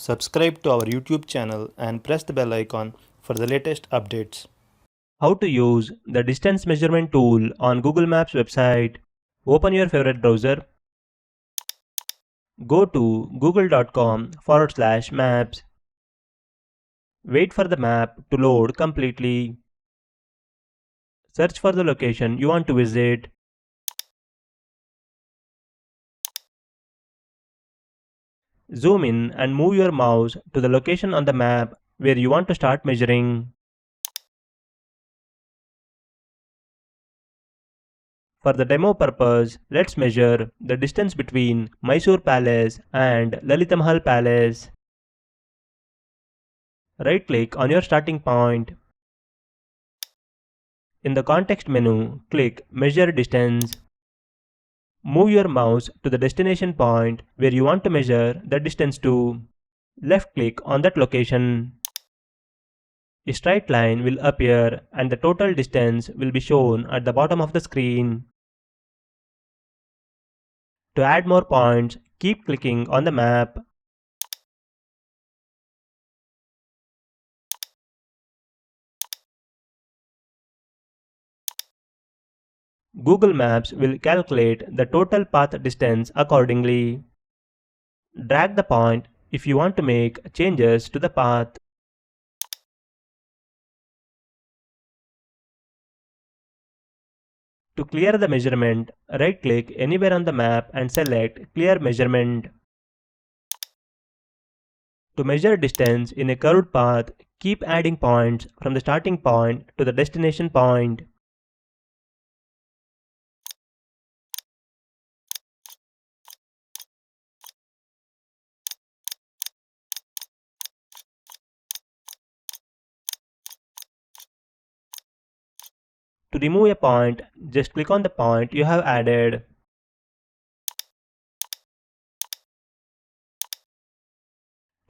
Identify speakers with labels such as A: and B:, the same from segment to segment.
A: Subscribe to our YouTube channel and press the bell icon for the latest updates.
B: How to use the distance measurement tool on Google Maps website. Open your favorite browser. Go to google.com/maps. Wait for the map to load completely. Search for the location you want to visit. Zoom in and move your mouse to the location on the map where you want to start measuring. For the demo purpose, let's measure the distance between Mysore Palace and Lalitha Mahal Palace. Right-click on your starting point. In the context menu, click Measure Distance. Move your mouse to the destination point where you want to measure the distance to. Left-click on that location. A straight line will appear and the total distance will be shown at the bottom of the screen. To add more points, keep clicking on the map. Google Maps will calculate the total path distance accordingly. Drag the point if you want to make changes to the path. To clear the measurement, right-click anywhere on the map and select Clear Measurement. To measure distance in a curved path, keep adding points from the starting point to the destination point. To remove a point, just click on the point you have added.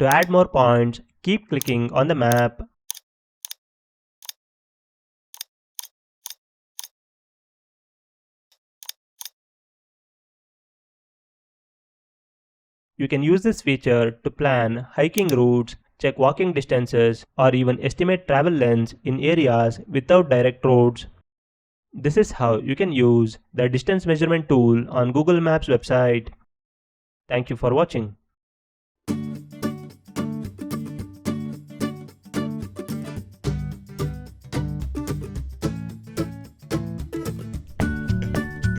B: To add more points, keep clicking on the map. You can use this feature to plan hiking routes, check walking distances, or even estimate travel lengths in areas without direct roads. This is how you can use the distance measurement tool on Google Maps website. Thank you for watching.